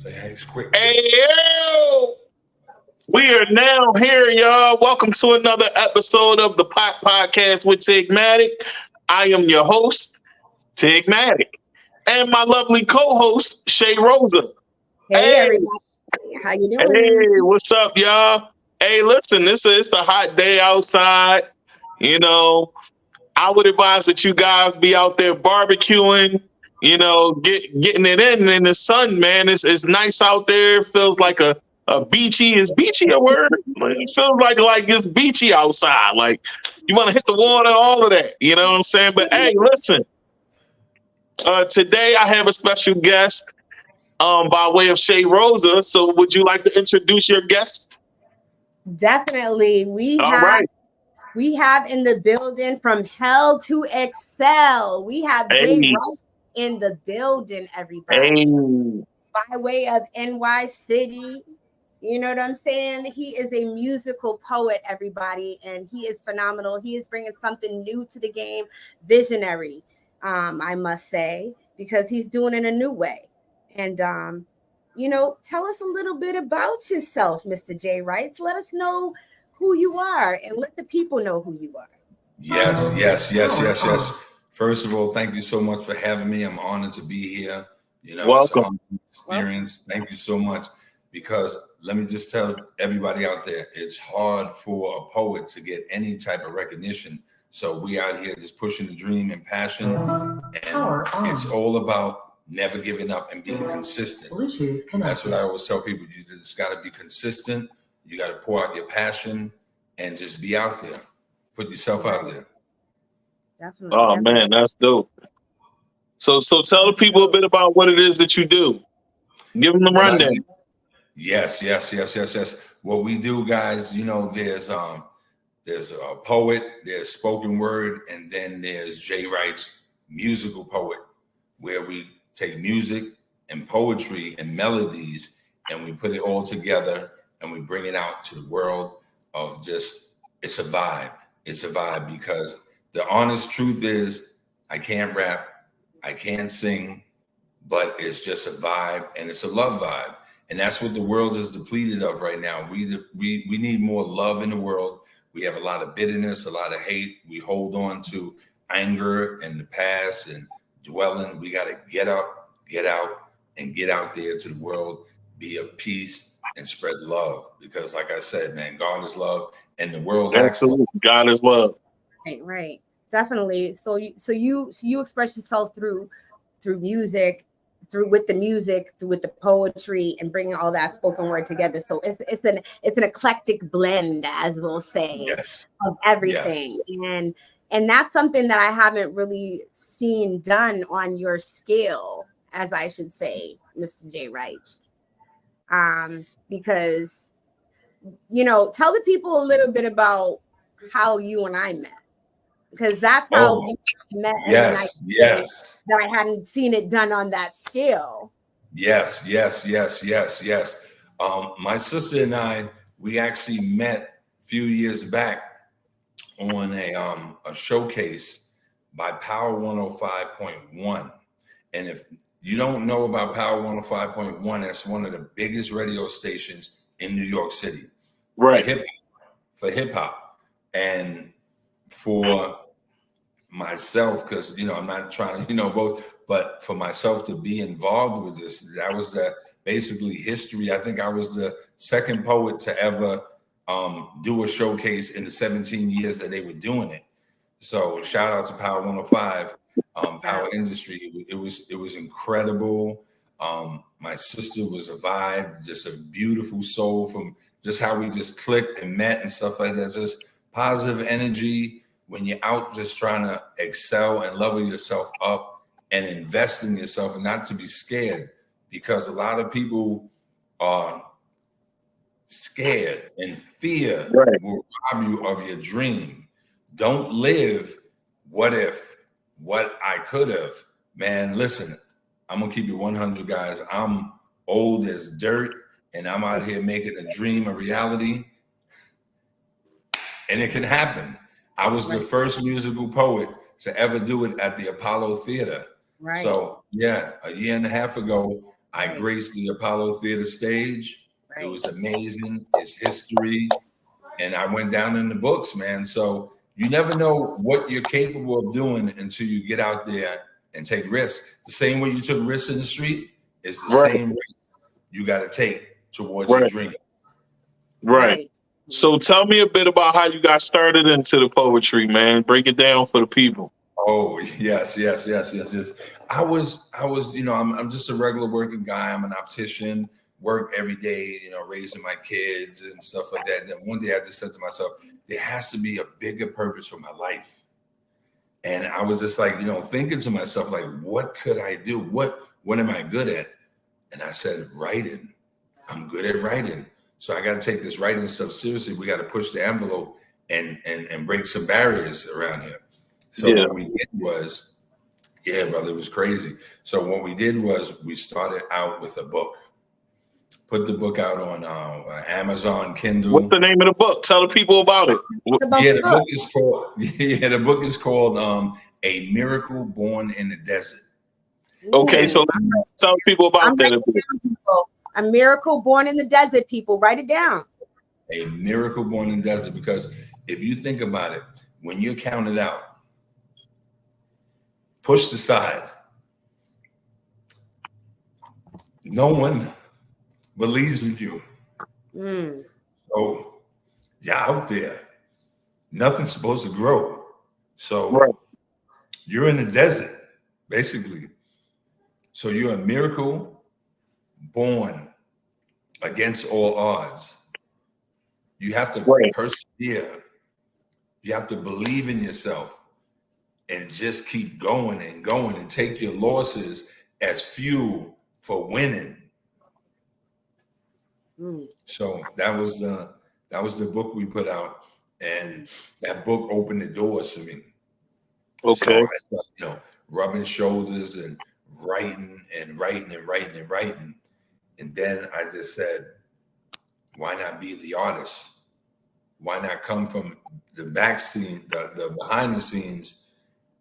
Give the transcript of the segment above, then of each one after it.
Say hey, it's quick. Hey, yo! We are now here, y'all. Welcome to another episode of the Pot Podcast with Tigmatic. I am your host, Tigmatic, and my lovely co-host, Shay Rosa. Hey Hey, everybody, how you doing? hey, what's up, y'all? Hey, listen, it's a hot day outside. You know, I would advise that you guys be out there barbecuing. Getting it in the sun, man. It's nice out there. It feels like a beachy. Is beachy a word? It feels like it's beachy outside. Like you want to hit the water, all of that. You know what I'm saying? But hey, listen. Today I have a special guest by way of Shay Rosa. So would you like to introduce your guest? Definitely, we All have right. we have in the building from hell to excel. We have Jay Hey, Wright in the building, everybody, hey. by way of NY City. You know what I'm saying? He is a musical poet, everybody, and he is phenomenal. He is bringing something new to the game, visionary, I must say, because he's doing it in a new way. And tell us a little bit about yourself, Mr. J Wright. Let us know who you are and let the people know who you are. Yes. First of all, thank you so much for having me. I'm honored to be here. You know, it's a Welcome. humbling experience. Thank you so much. Because let me just tell everybody out there, it's hard for a poet to get any type of recognition. So we out here just pushing the dream and passion. And it's all about never giving up and being consistent. That's what I always tell people. You just got to be consistent. You got to pour out your passion and just be out there. Put yourself out there. Definitely. Oh man, that's dope. So tell the people a bit about what it is that you do. Give them the What I rundown. do- Yes. What we do, guys, you know, there's a poet, there's spoken word, and then there's Jay Wright's musical poet, where we take music and poetry and melodies and we put it all together and we bring it out to the world of just it's a vibe. It's a vibe because the honest truth is I can't rap, I can't sing, but it's just a vibe and it's a love vibe. And that's what the world is depleted of right now. We need more love in the world. We have a lot of bitterness, a lot of hate. We hold on to anger and the past and dwelling. We got to get up, get out, and get out there to the world, be of peace and spread love. Because like I said, man, God is love and the world lacks love. Absolutely. God is love. Right. Definitely. So you express yourself through music, with the poetry, and bringing all that spoken word together. So it's an eclectic blend, as we'll say, Yes. of everything. Yes. And that's something that I haven't really seen done on your scale, as I should say, Mr. J Wright. Because tell the people a little bit about how you and I met. Because that's how we met. Yes. That I hadn't seen it done on that scale. Yes. My sister and I, we actually met a few years back on a showcase by Power 105.1. And if you don't know about Power 105.1, that's one of the biggest radio stations in New York City. Right. For hip hop. And for myself, because I'm not trying to both, but for myself to be involved with this, that was the basically history. I think I was the second poet to ever do a showcase in the 17 years that they were doing it. So shout out to Power 105, Power Industry. It was incredible. My sister was a vibe, just a beautiful soul from just how we just clicked and met and stuff like that. Just positive energy. When you're out just trying to excel and level yourself up and invest in yourself and not to be scared, because a lot of people are scared and fear will rob you of your dream. Don't live what if, what I could have. Man, listen, I'm going to keep you 100, guys. I'm old as dirt and I'm out here making a dream a reality. And it can happen. I was the first musical poet to ever do it at the Apollo Theater. Right. So, yeah, a year and a half ago, I graced the Apollo Theater stage. It was amazing. It's history. And I went down in the books, man. So you never know what you're capable of doing until you get out there and take risks. The same way you took risks in the street is the same risk you got to take towards your dream. Right. So tell me a bit about how you got started into the poetry, man. Break it down for the people. Oh, yes. I was, I'm just a regular working guy. I'm an optician, work every day, raising my kids and stuff like that. And then one day I just said to myself, there has to be a bigger purpose for my life. And I was just like, thinking to myself, like, what could I do? What am I good at? And I said, writing. I'm good at writing. So I got to take this writing stuff seriously. We got to push the envelope and break some barriers around here. So what we did was, brother, it was crazy. So what we did was we started out with a book. Put the book out on Amazon Kindle. What's the name of the book? Tell the people about it. The book is called A Miracle Born in the Desert. Okay, so tell people about that. A miracle born in the desert, people. Write it down. A miracle born in the desert, because if you think about it, when you're counted out, pushed aside, no one believes in you. So you're out there. Nothing's supposed to grow. So you're in the desert, basically. So you're a miracle born against all odds. You have to persevere. You have to believe in yourself and just keep going and take your losses as fuel for winning. So that was the book we put out, and that book opened the doors for me. Okay. So I started, rubbing shoulders and writing. And then I just said, why not be the artist? Why not come from the back scene, the behind the scenes,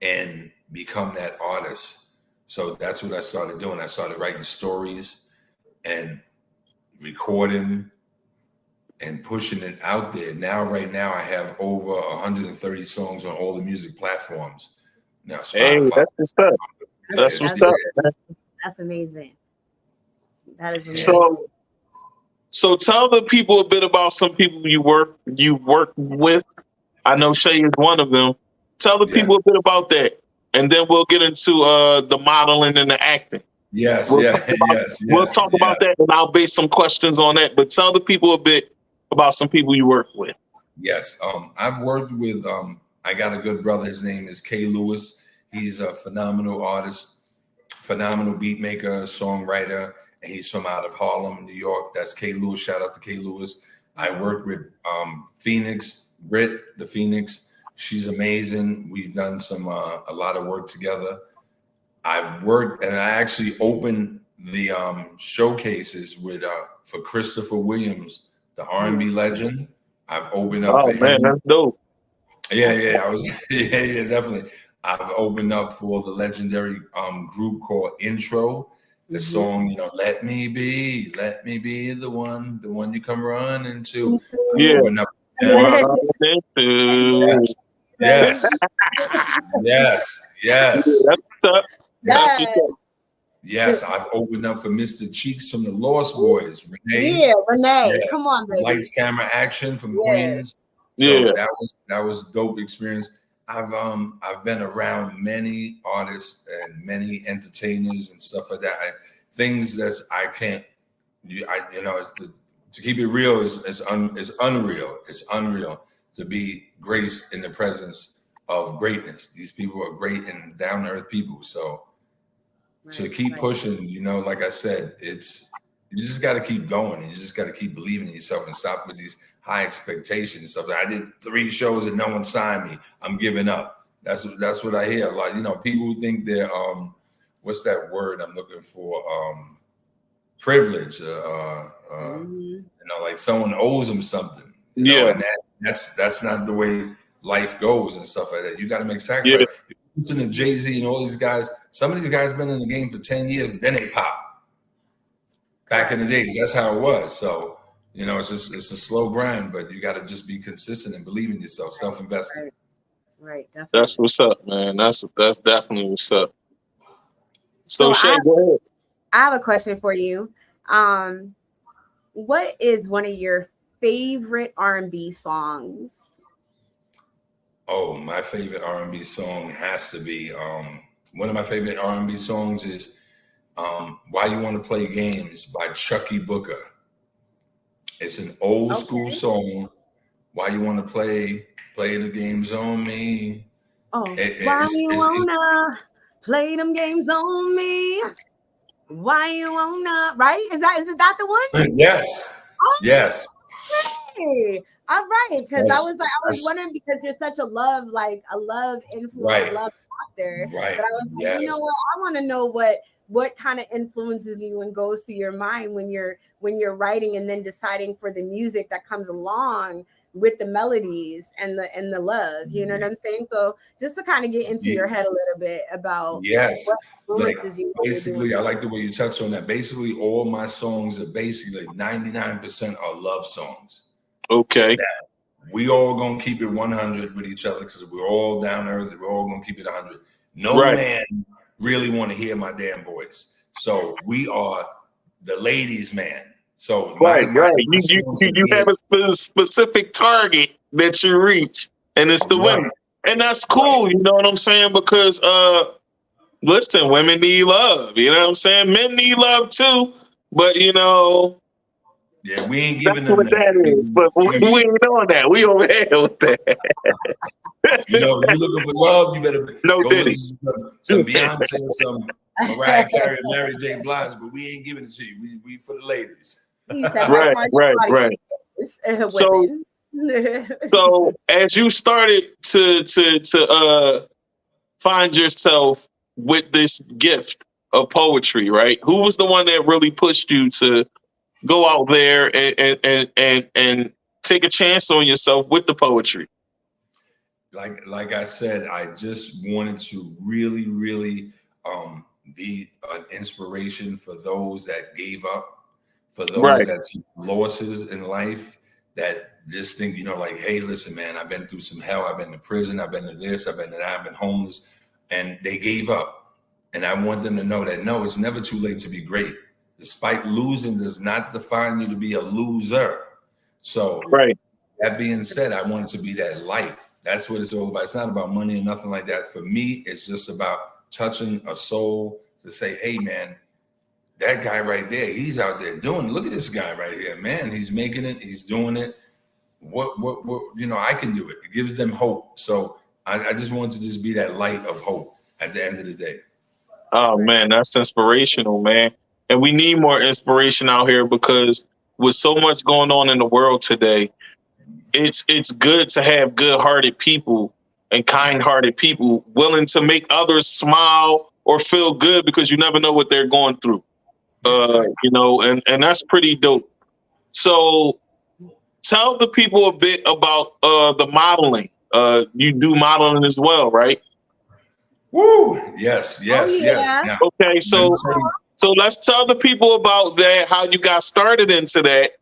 and become that artist? So that's what I started doing. I started writing stories and recording and pushing it out there. Right now I have over 130 songs on all the music platforms. Now, Spotify. Hey, that's what's up. That's amazing. That is amazing. So tell the people a bit about some people you work with. I know Shay is one of them. Tell the people a bit about that, and then we'll get into the modeling and the acting. We'll talk about that, and I'll base some questions on that. But tell the people a bit about some people you work with. Yes, I've worked with. I got a good brother. His name is K. Lewis. He's a phenomenal artist, phenomenal beat maker, songwriter, and he's from out of Harlem, New York. That's K. Lewis. Shout out to K. Lewis. I worked with Britt, the Phoenix. She's amazing. We've done a lot of work together. I've worked, and I actually opened the showcases with for Christopher Williams, the R&B legend. I've opened up for him. Man, that's dope. Yeah, I was definitely. I've opened up for the legendary group called Intro. The song, let me be the one you come running to. Yeah. Yes, I've opened up for Mr. Cheeks from the Lost Boys. Renee. Yeah, Renee. Come on, baby. Lights, Camera, Action from Queens. So that was dope experience. I've been around many artists and many entertainers and stuff like that. Things that I can't, to keep it real is unreal. It's unreal to be graced in the presence of greatness. These people are great and down to earth people. So to keep pushing, like I said, you just got to keep going, and you just got to keep believing in yourself and stop with these high expectations and stuff. I did 3 shows and no one signed me. I'm giving up. That's what I hear a lot. People think they're what's that word I'm looking for? Privilege. Like someone owes them something. And that's not the way life goes and stuff like that. You got to make sacrifice. Yeah. Listen to Jay-Z and all these guys. Some of these guys been in the game for 10 years and then they pop. back in the days, that's how it was. So, you know, it's a slow grind, but you got to just be consistent and believe in yourself, self-invested. Right, definitely. That's what's up, man. That's definitely what's up. So, So Shay, go ahead. I have a question for you. What is one of your favorite R&B songs? Oh, my favorite R&B song has to be one of my favorite R&B songs is "Why You Want to Play Games" by Chucky Booker. It's an old school song. Why you want to play the games on me? Oh, why you wanna play them games on me? Why you wanna, right? Is it that the one? Yes. Oh, Yes. hey. All right, because I was wondering, because you're such a love influence, right. love author. Right. But I was like, you know what? I want to know what kind of influences you and goes through your mind when you're writing and then deciding for the music that comes along with the melodies and the love. You know what I'm saying? So just to kind of get into your head a little bit about what influences you. Basically, I like the way you touched on that. Basically, all my songs are basically 99% are love songs. Okay. We all gonna keep it 100 with each other because we're all down to earth. We're all gonna keep it 100. No man really want to hear my damn voice. So we are the ladies' man. So right. You have a specific target that you reach, and it's the women, and that's cool. You know what I'm saying? Because listen, women need love. You know what I'm saying? Men need love too, but you know. Yeah, we ain't giving them that is, but we ain't doing that. We over here with that. You know, if you're looking for love, you better go listen to some Beyonce or some Mariah Carey and Mary J. Blige, but we ain't giving it to you. We for the ladies. Right. So as you started to find yourself with this gift of poetry, right? Who was the one that really pushed you to go out there and take a chance on yourself with the poetry? Like I said, I just wanted to really, really be an inspiration for those that gave up, for those that took losses in life, that just think, you know, like, hey, listen, man, I've been through some hell. I've been to prison. I've been to this. I've been to that. I've been homeless. And they gave up. And I want them to know that, no, it's never too late to be great. Despite losing does not define you to be a loser. So that being said, I wanted to be that light. That's what it's all about. It's not about money or nothing like that. For me, it's just about touching a soul to say, hey, man, that guy right there, he's out there doing it. Look at this guy right here, man. He's making it. He's doing it. What, you know, I can do it. It gives them hope. So I just wanted to just be that light of hope at the end of the day. Oh, man, that's inspirational, man. And we need more inspiration out here because with so much going on in the world today, it's good to have good-hearted people and kind-hearted people willing to make others smile or feel good because you never know what they're going through. You know, and that's pretty dope. So tell the people a bit about the modeling. You do modeling as well, right? Woo! Yes. Yeah. Okay, so let's tell the people about that, how you got started into that.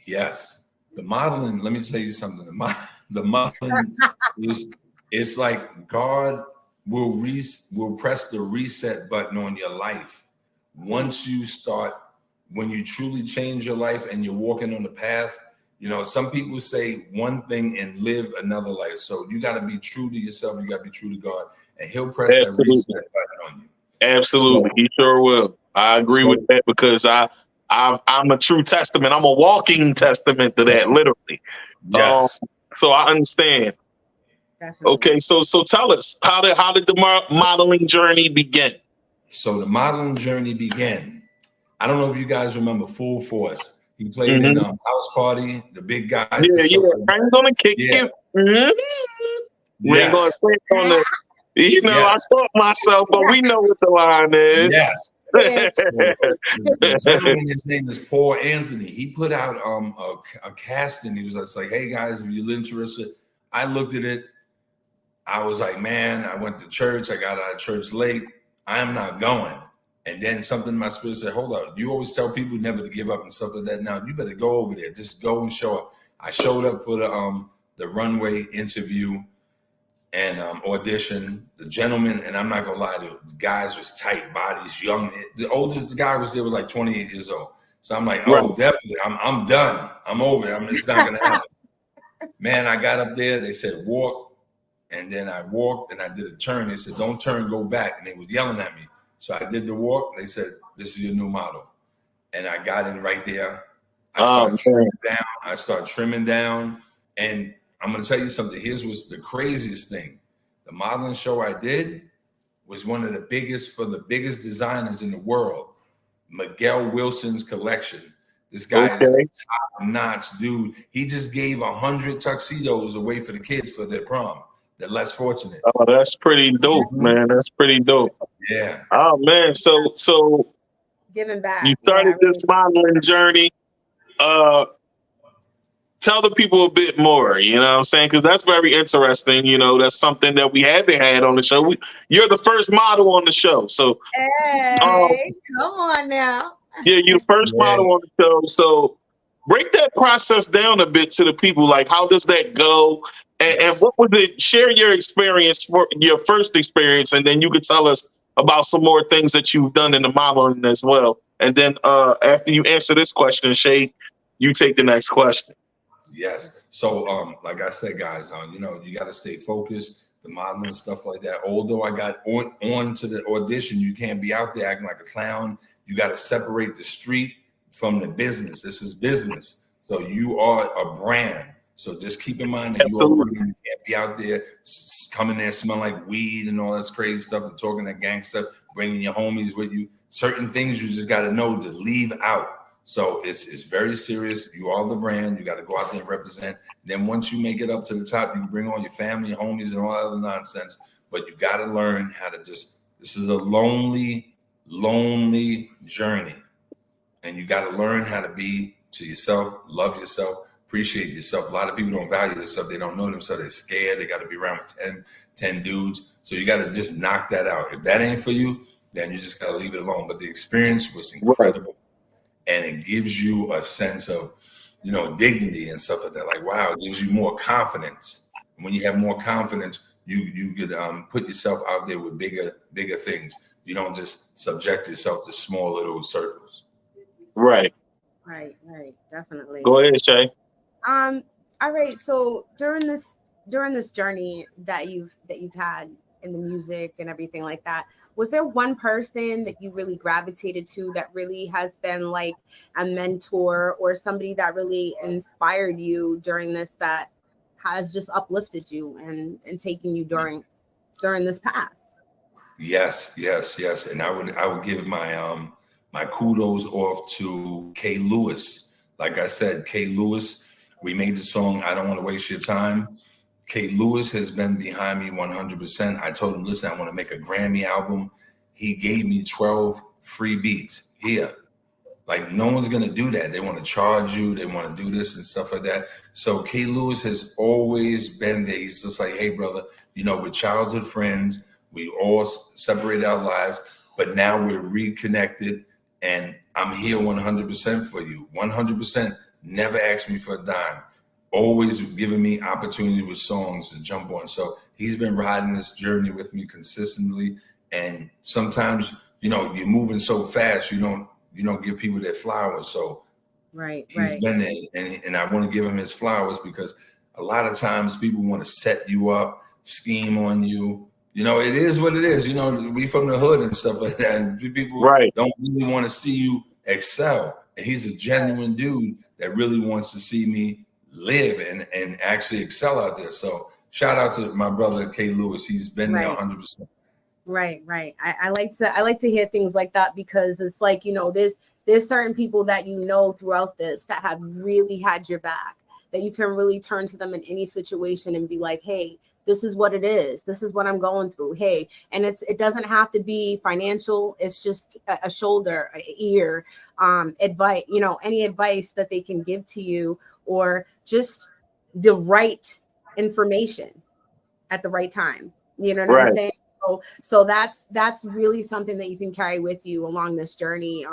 Yes. The modeling, let me tell you something. The modeling it's like God will press the reset button on your life. Once you start, when you truly change your life and you're walking on the path, you know, some people say one thing and live another life. So you got to be true to yourself. You got to be true to God, and He'll press that reset button on you. Absolutely. He sure will. I agree with that because I'm a true testament. I'm a walking testament to that, literally. Yes. So I understand. Definitely. Okay, so tell us, how did the modeling journey begin? So the modeling journey began. I don't know if you guys remember Full Force. He played in House Party, the big guy. Yeah. I'm gonna kick his. We ain't gonna say on the. You know, I thought myself, but we know what the line is. Yes. The gentleman, his name is Paul Anthony. He put out a casting. He was just like, hey guys, if you're interested. I looked at it. I was like, man, I went to church. I got out of church late. I am not going. And then something in my spirit said, hold up, you always tell people never to give up and stuff like that. Now you better go over there. Just go and show up. I showed up for the runway interview and audition. The gentleman, and I'm not gonna lie, the guys was tight bodies, young. The oldest guy was there was like 28 years old. So I'm like, oh, definitely, I'm done. I'm over it. It's not gonna happen. Man, I got up there. They said walk, and then I walked and I did a turn. They said don't turn, go back, and they were yelling at me. So I did the walk. They said this is your new model, and I got in right there. I started trimming down, and I'm going to tell you something. Here's what's the craziest thing. The modeling show I did was one of the biggest for the biggest designers in the world, Miguel Wilson's collection. This guy is top notch, dude. He just gave 100 tuxedos away for the kids for their prom. The less fortunate. Oh, that's pretty dope, man. That's pretty dope. Yeah. Oh man. So giving back. You started this modeling journey. Tell the people a bit more, you know what I'm saying? Because that's very interesting. You know, that's something that we haven't had on the show. You're the first model on the show. So, hey, come on now. Yeah, you're the first model on the show. So, break that process down a bit to the people. Like, how does that go? And what was it? Share your experience, for your first experience, and then you could tell us about some more things that you've done in the modeling as well. And then after you answer this question, Shay, you take the next question. Yes. So, like I said, guys, you know, you got to stay focused, the modeling stuff like that. Although I got on to the audition, you can't be out there acting like a clown. You got to separate the street from the business. This is business. So you are a brand. So just keep in mind that you are a brand. You can't be out there coming there smelling like weed and all that crazy stuff and talking that gang stuff, bringing your homies with you. Certain things you just got to know to leave out. So it's very serious. You are the brand. You got to go out there and represent. Then once you make it up to the top, you can bring all your family, your homies, and all that other nonsense. But you got to learn how to this is a lonely journey. And you got to learn how to be to yourself, love yourself, appreciate yourself. A lot of people don't value themselves. They don't know themselves. They're scared. They got to be around with 10 dudes. So you got to just knock that out. If that ain't for you, then you just got to leave it alone. But the experience was incredible. And it gives you a sense of, you know, dignity and stuff like that. Like, wow, it gives you more confidence. And when you have more confidence, you could put yourself out there with bigger things. You don't just subject yourself to small little circles. Right. Definitely. Go ahead, Shay. All right. So during this journey that you've had in the music and everything like that, was there one person that you really gravitated to that really has been like a mentor or somebody that really inspired you during this, that has just uplifted you and taken you during this path? Yes. And I would give my my kudos off to Kay Lewis. Like I said, Kay Lewis, we made the song I Don't Want to Waste Your Time. Kay Lewis has been behind me 100%. I told him, listen, I want to make a Grammy album. He gave me 12 free beats here. Like, no one's going to do that. They want to charge you. They want to do this and stuff like that. So Kay Lewis has always been there. He's just like, hey, brother, you know, we're childhood friends. We all separated our lives, but now we're reconnected, and I'm here 100% for you. 100%. Never asked me for a dime. Always giving me opportunity with songs to jump on. So he's been riding this journey with me consistently. And sometimes, you know, you're moving so fast, you don't give people their flowers. So he's been there, and I want to give him his flowers, because a lot of times people want to set you up, scheme on you. You know, it is what it is. You know, we from the hood and stuff like that. And people don't really want to see you excel. And he's a genuine dude that really wants to see me live and actually excel out there. So shout out to my brother Kay Lewis. He's been there 100%. Right. I like to hear things like that, because it's like, you know, there's certain people that, you know, throughout this that have really had your back, that you can really turn to them in any situation and be like, hey, this is what it is. This is what I'm going through. Hey, and it doesn't have to be financial. It's just a shoulder, an ear, advice, you know, any advice that they can give to you, or just the right information at the right time. You know what I'm saying? So that's really something that you can carry with you along this journey.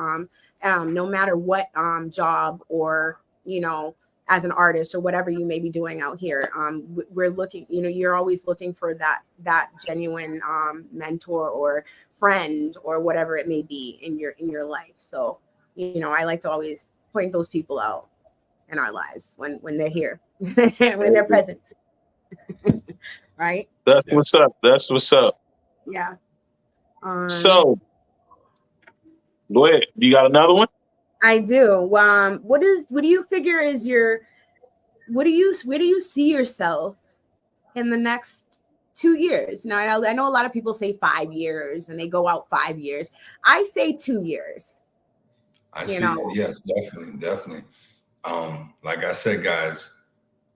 No matter what job or, you know, as an artist or whatever you may be doing out here, we're looking, you know, you're always looking for that genuine mentor or friend or whatever it may be in your life. So, you know, I like to always point those people out in our lives when they're here, when they're present. Right? That's what's up. That's what's up. Yeah. So, go ahead. You got another one? I do. What do you figure is where do you see yourself in the next 2 years? Now, I know a lot of people say 5 years and they go out 5 years. I say 2 years. I see. Yes, definitely. Like I said, guys,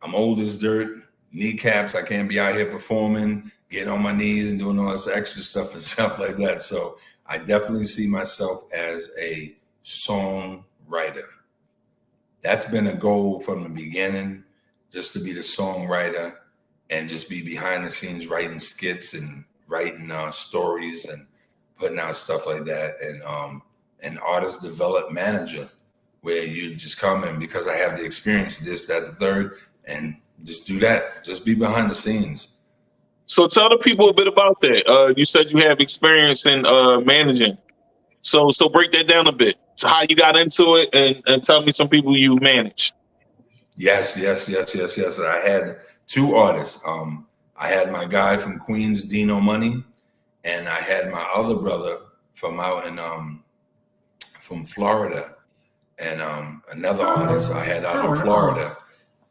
I'm old as dirt, kneecaps. I can't be out here performing, getting on my knees and doing all this extra stuff and stuff like that. So I definitely see myself as a songwriter. That's been a goal from the beginning, just to be the songwriter and just be behind the scenes writing skits and writing stories and putting out stuff like that. And an artist development manager, where you just come in because I have the experience, this, that, the third, and just do that. Just be behind the scenes. So tell the people a bit about that. You said you have experience in managing. So break that down a bit. So how you got into it, and tell me some people you managed. Yes. I had 2 artists. I had my guy from Queens, Dino Money, and I had my other brother from out in from Florida, and another artist I had out in Florida.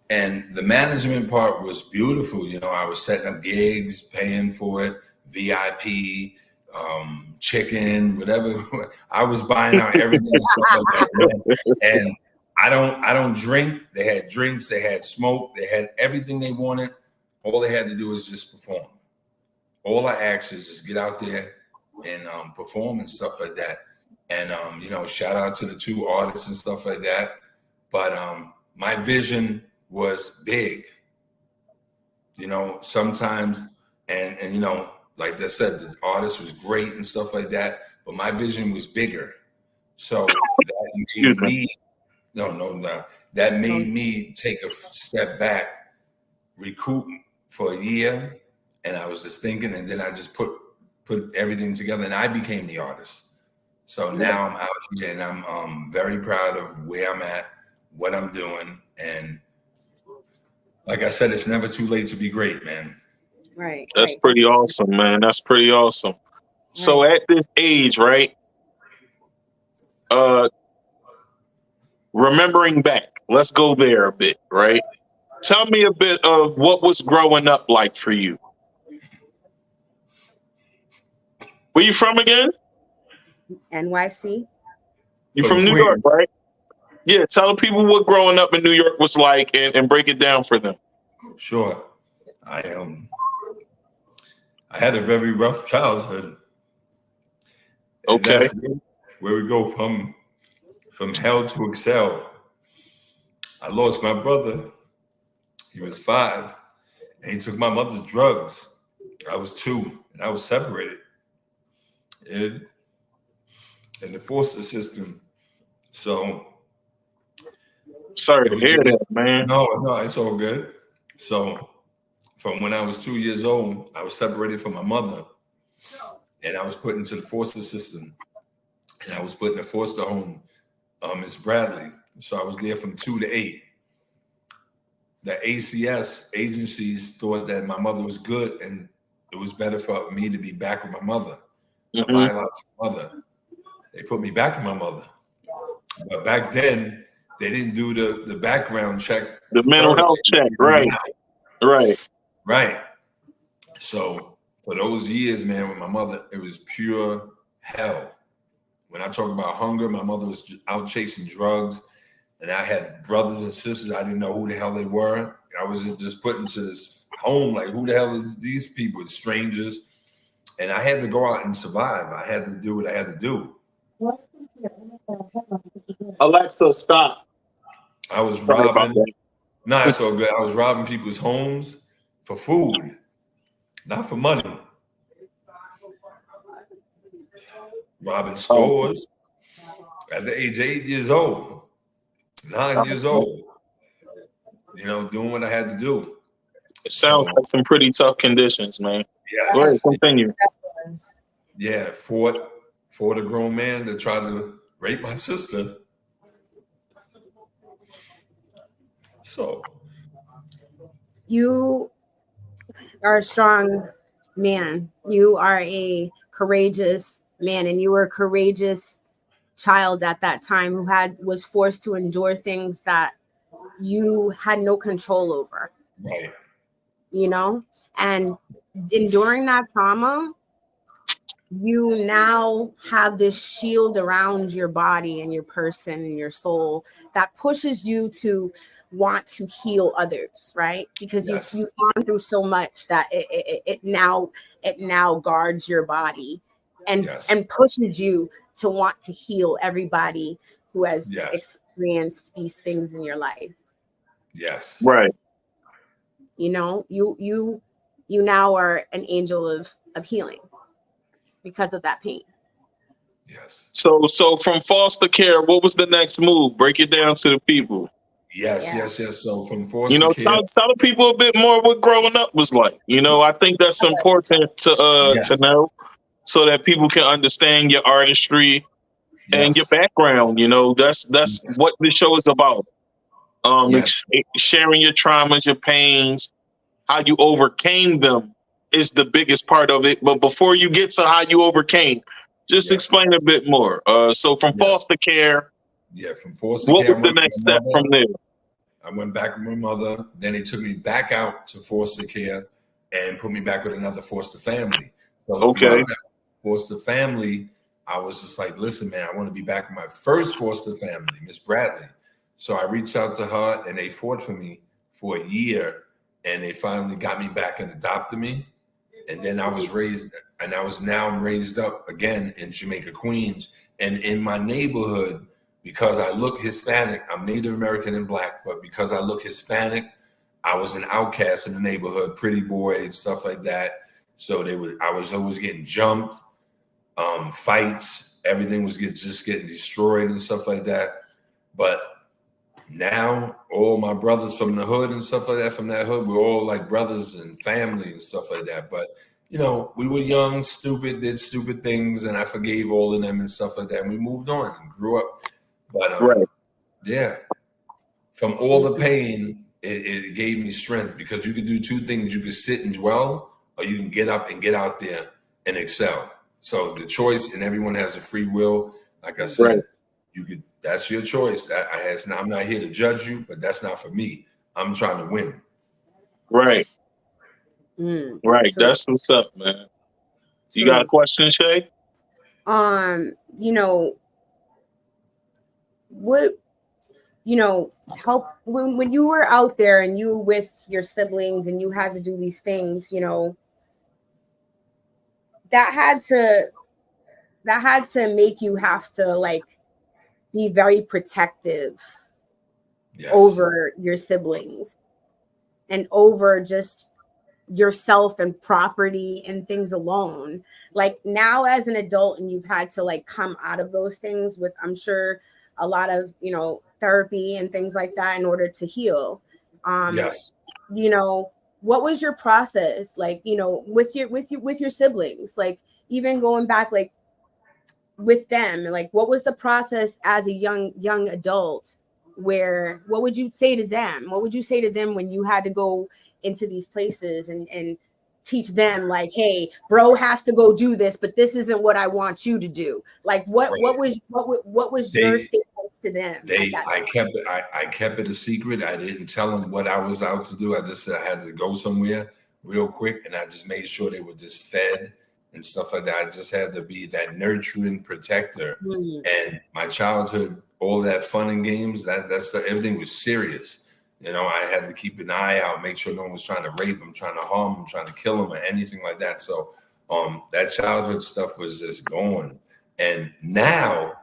And the management part was beautiful. You know, I was setting up gigs, paying for it, VIP, chicken, whatever. I was buying out everything and stuff like that. And I don't drink. They had drinks, they had smoke, they had everything they wanted. All they had to do was just perform. All I asked is just get out there and perform and stuff like that. And you know, shout out to the 2 artists and stuff like that. But my vision was big. You know, sometimes and you know, like I said, the artist was great and stuff like that, but my vision was bigger. So that made me that made me take a step back, recoup for a year, and I was just thinking, and then I just put everything together, and I became the artist. So now I'm out here, and I'm very proud of where I'm at, what I'm doing, and like I said, it's never too late to be great, man. Right. That's pretty awesome, man. That's pretty awesome. Right. So at this age, right? Remembering back, let's go there a bit, right? Tell me a bit of what was growing up like for you. Where you from again? NYC. You from New York, right? Yeah, tell the people what growing up in New York was like and break it down for them. Sure. I had a very rough childhood. Okay. Where we go from hell to excel. I lost my brother. He was 5, and he took my mother's drugs. I was 2, and I was separated. In the foster system. So sorry to hear that, man. No, it's all good. So from when I was 2 years old, I was separated from my mother, and I was put into the foster system, and I was put in a foster home, Miss Bradley. So I was there from 2 to 8. The ACS agencies thought that my mother was good, and it was better for me to be back with my mother, my biological mother. They put me back with my mother. But back then, they didn't do the background check. The mental health check, right. Right. So for those years, man, with my mother, it was pure hell. When I talk about hunger, my mother was out chasing drugs, and I had brothers and sisters. I didn't know who the hell they were. I was just put into this home, like, who the hell is these people? Strangers. And I had to go out and survive. I had to do what I had to do. Alexa, stop. I was robbing. No, it's all good. I was robbing people's homes for food, not for money. robbing stores at the age of 8 years old, 9 years old. You know, doing what I had to do. It sounds like some pretty tough conditions, man. Go ahead, Yes. continue. Yeah, fought a grown man that tried to rape my sister. So You are a strong man. You are a courageous man, and you were a courageous child at that time who was forced to endure things that you had no control over. right. You know, and enduring that trauma, you now have this shield around your body and your person and your soul that pushes you to want to heal others, right? Because Yes. you've gone through so much that it now guards your body and Yes. and pushes you to want to heal everybody who has Yes. experienced these things in your life. Yes. Right. You know, you now are an angel of healing because of that pain. Yes. So from foster care, what was the next move? Break it down to the people. Yes. Yeah. Yes. So from You foster know, care. tell the people a bit more what growing up was like. You know, I think that's important to Yes. know, so that people can understand your artistry and your Yes. background. You know, that's what the show is about. Yes. Sharing your traumas, your pains, how you overcame them is the biggest part of it. But before you get to how you overcame, just Yes. explain a bit more. So from Yeah. foster care, Yeah. From foster what care, was the next step from there? I went back with my mother. Then they took me back out to foster care and put me back with another foster family. So Okay. throughout that foster family, I was just like, listen, man, I want to be back with my first foster family, Miss Bradley. So I reached out to her and they fought for me for a year. And they finally got me back and adopted me. And then I was raised, and I'm raised up again in Jamaica, Queens. And in my neighborhood, because I look Hispanic, I'm Native American and Black, but because I look Hispanic, I was an outcast in the neighborhood, pretty boy, stuff like that. So I was always getting jumped, fights, everything was just getting destroyed and stuff like that. But now all my brothers from the hood and stuff like that, from that hood, we're all like brothers and family and stuff like that. But you know, we were young, stupid, did stupid things, and I forgave all of them and stuff like that. And we moved on and grew up. But Right. yeah, from all the pain, it gave me strength, because you could do two things: you could sit and dwell, or you can get up and get out there and excel. So the choice, and everyone has a free will. Like I said, Right. you could. That's your choice. I'm not here to judge you, but that's not for me. I'm trying to win. Right. Right. True. That's what's up, man. You True. got a question, Shay? You know, what, help when you were out there and you with your siblings and you had to do these things, that had to make you have to like be very protective Yes. over your siblings and over just yourself and property and things alone. Like now as an adult, and you've had to like come out of those things with, I'm sure, a lot of therapy and things like that in order to heal. Yes. What was your process like, with your siblings, like even going back, like with them, like what was the process as a young adult? What would you say to them? What would you say to them when you had to go into these places and teach them, like, hey, bro has to go do this, but this isn't what I want you to do? Like what was your statements to them? I kept it a secret. I didn't tell them what I was out to do. I just said I had to go somewhere real quick, and I just made sure they were just fed and stuff like that. I just had to be that nurturing protector. And my childhood, all that fun and games, everything was serious. I had to keep an eye out, make sure no one was trying to rape him, trying to harm him, trying to kill him, or anything like that. So that childhood stuff was just gone. And now,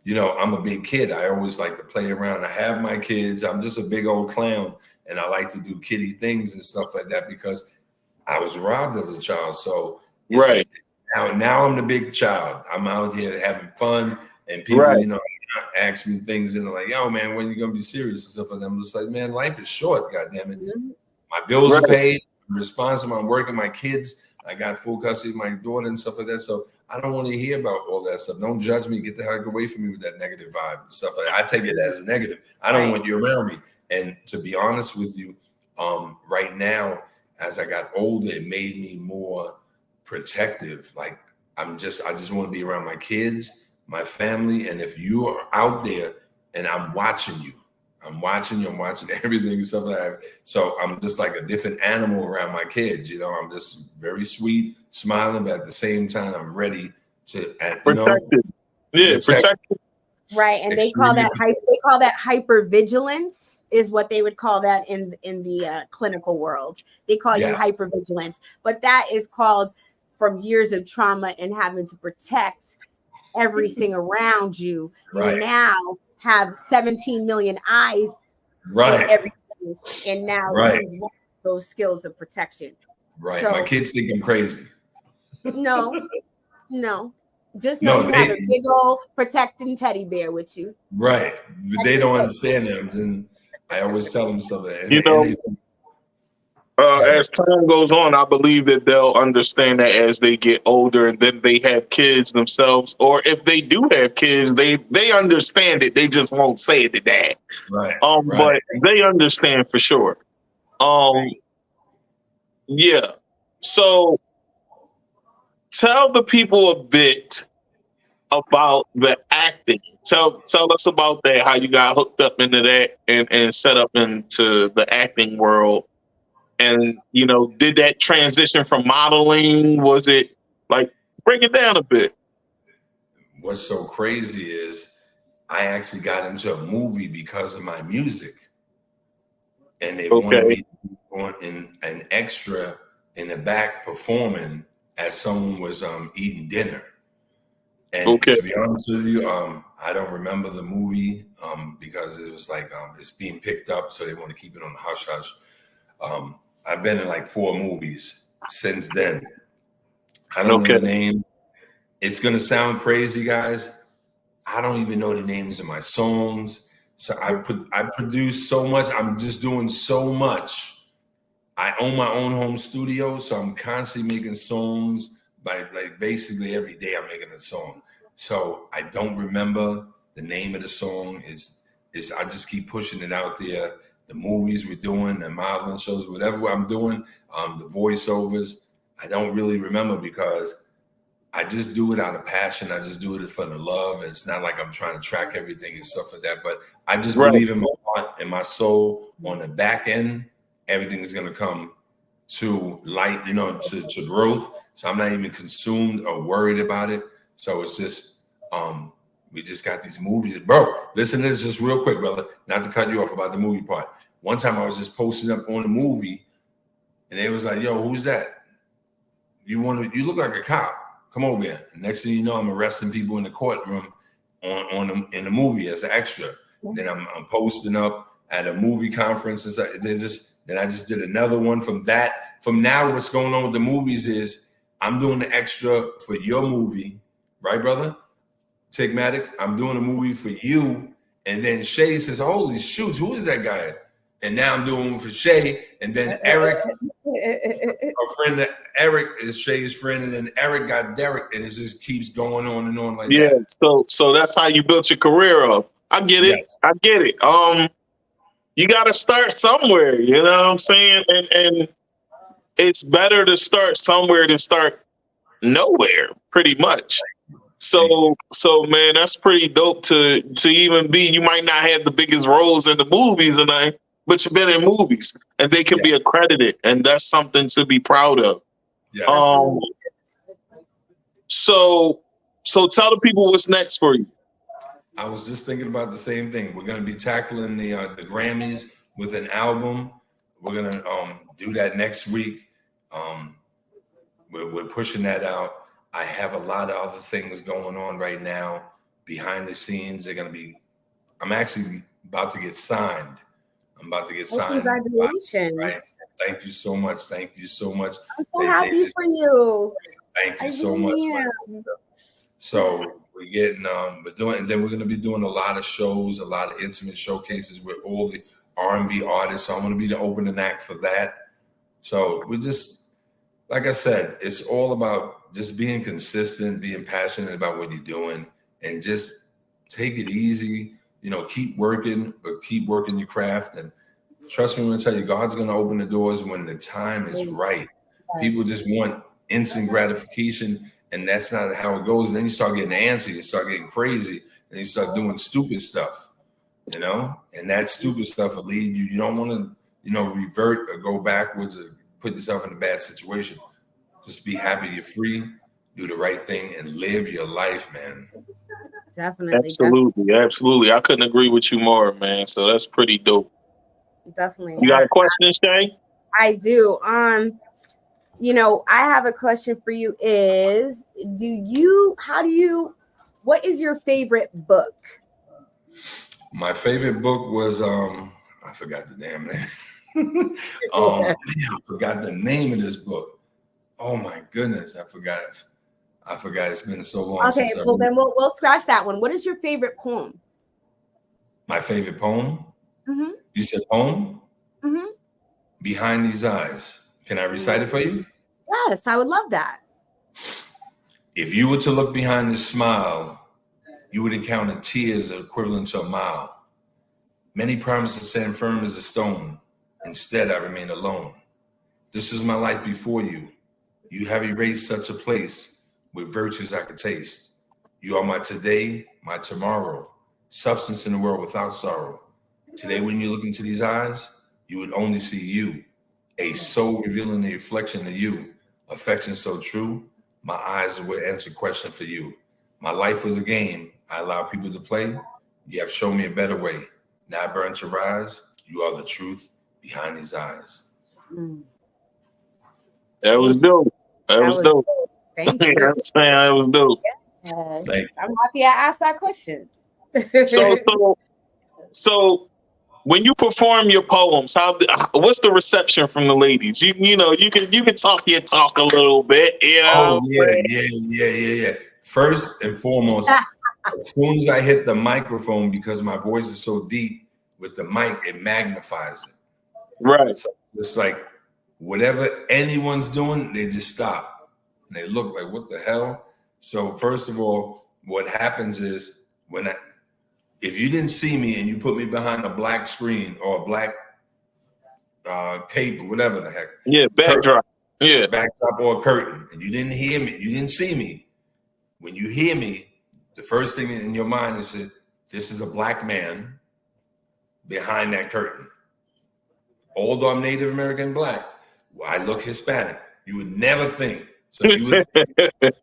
I'm a big kid. I always like to play around. I have my kids. I'm just a big old clown, and I like to do kiddie things and stuff like that because I was robbed as a child. So Right. Now I'm the big child. I'm out here having fun, and people, Right. you know, ask me things, and they're like, "Yo, man, when are you gonna be serious?" and stuff like that. I'm just like, "Man, life is short. God damn it. My bills are Right. paid. I'm responsible. I'm working. My kids. I got full custody of my daughter and stuff like that. So I don't want to hear about all that stuff. Don't judge me. Get the heck away from me with that negative vibe and stuff like that. I take it as a negative. I don't want you around me. And to be honest with you, right now, as I got older, it made me more protective. Like I just want to be around my kids, my family. And if you are out there and I'm watching you, I'm watching everything and stuff like that. So I'm just like a different animal around my kids. You know, I'm just very sweet, smiling, but at the same time, I'm ready to, Protected. Yeah, protected. Right, and they call that hypervigilance is what they would call that in the clinical world. They call you hypervigilance, but that is called from years of trauma and having to protect everything around you. You now have 17 million eyes on everything, and now you want those skills of protection. Right, so, my kids think I'm crazy. No. Just know you have a big old protecting teddy bear with you. Right. But they don't understand them. And I always tell them something. You know, as time goes on, I believe that they'll understand that as they get older and then they have kids themselves. Or if they do have kids, they understand it. They just won't say it to dad. Right. But they understand for sure. Yeah. So tell the people a bit about the acting. Tell us about that, how you got hooked up into that and set up into the acting world. And, you know, did that transition from modeling? Was it like, break it down a bit? What's so crazy is I actually got into a movie because of my music. And they wanted me on in an extra in the back performing as someone was eating dinner. And to be honest with you, I don't remember the movie because it was like it's being picked up, so they want to keep it on the hush hush. I've been in like 4 movies since then. I don't know the name. It's gonna sound crazy, guys. I don't even know the names of my songs. So I produce so much. I'm just doing so much. I own my own home studio, so I'm constantly making songs. By like basically every day I'm making a song. So I don't remember the name of the song. Is I just keep pushing it out there. The movies we're doing, the modeling shows, whatever I'm doing, the voiceovers, I don't really remember because I just do it out of passion. I just do it for the love. It's not like I'm trying to track everything and stuff like that. But I just believe in my heart and my soul on the back end, everything is gonna come to light, you know, to growth. So I'm not even consumed or worried about it. So it's just, we just got these movies. Bro, listen to this just real quick, brother. Not to cut you off about the movie part. One time I was just posting up on a movie and they was like, yo, who's that? You look like a cop. Come over here. And next thing you know, I'm arresting people in the courtroom in the movie as an extra. Then I'm posting up at a movie conference and stuff. Then I just did another one from that. From now, what's going on with the movies is I'm doing the extra for your movie, right, brother? Tigmatic, I'm doing a movie for you. And then Shay says, holy shoots, who is that guy? And now I'm doing one for Shay. And then Eric, our friend Eric is Shay's friend. And then Eric got Derek. And it just keeps going on and on like that. Yeah, so that's how you built your career up. I get it. Yes. I get it. You got to start somewhere, you know what I'm saying? And it's better to start somewhere than start nowhere, pretty much. So man, that's pretty dope to even be. You might not have the biggest roles in the movies, but you've been in movies, and they can be accredited, and that's something to be proud of. Yes. So tell the people what's next for you. I was just thinking about the same thing. We're going to be tackling the Grammys with an album. We're going to do that next week. We're pushing that out. I have a lot of other things going on right now behind the scenes. I'm actually about to get signed. Congratulations. Right? Thank you so much. Thank you so much. I'm so happy for you. Thank I you so much, really my am. sister. So we're getting we're doing, and then we're gonna be doing a lot of shows, a lot of intimate showcases with all the R&B artists. So I'm gonna be the opening act for that. So we're just, like I said, it's all about just being consistent, being passionate about what you're doing, and just take it easy. Keep working, but keep working your craft. And trust me when I tell you, God's gonna open the doors when the time is right. People just want instant gratification, and that's not how it goes. And then you start getting antsy, you start getting crazy, and you start doing stupid stuff, and that stupid stuff will lead you. You don't want to, revert or go backwards or put yourself in a bad situation. Just be happy you're free, do the right thing, and live your life, man. Definitely. Absolutely, absolutely. I couldn't agree with you more, man. So that's pretty dope. Definitely. You got a question, Shay? I do. I have a question for you is, what is your favorite book? My favorite book was, I forgot the damn name. I forgot the name of this book. Oh my goodness, I forgot. It's been so long. Okay, since well then we'll scratch that one. What is your favorite poem? My favorite poem? Mm-hmm. You said poem? Mm-hmm. Behind These Eyes. Can I recite it for you? Yes, I would love that. If you were to look behind this smile, you would encounter tears equivalent to a mile. Many promises stand firm as a stone. Instead, I remain alone. This is my life before you. You have erased such a place with virtues I could taste. You are my today, my tomorrow, substance in the world without sorrow. Today, when you look into these eyes, you would only see you, a soul revealing the reflection of you, affection so true. My eyes will answer question for you. My life was a game I allow people to play. You have shown me a better way. Now I burn to rise. You are the truth behind these eyes. That was dope. That was dope. Thank you. I'm saying that was dope. Yes. I'm happy I asked that question. So when you perform your poems, what's the reception from the ladies? You can talk your talk a little bit, Oh yeah. First and foremost, as soon as I hit the microphone, because my voice is so deep with the mic, it magnifies it. Right. So it's like whatever anyone's doing, they just stop and they look like, what the hell? So first of all, what happens is if you didn't see me and you put me behind a black screen or a black cape or whatever the heck. Yeah, backdrop. Yeah. Backdrop or a curtain, and you didn't hear me, you didn't see me. When you hear me, the first thing in your mind is that this is a black man behind that curtain. Although I'm Native American black, I look Hispanic. You would never think. So you would think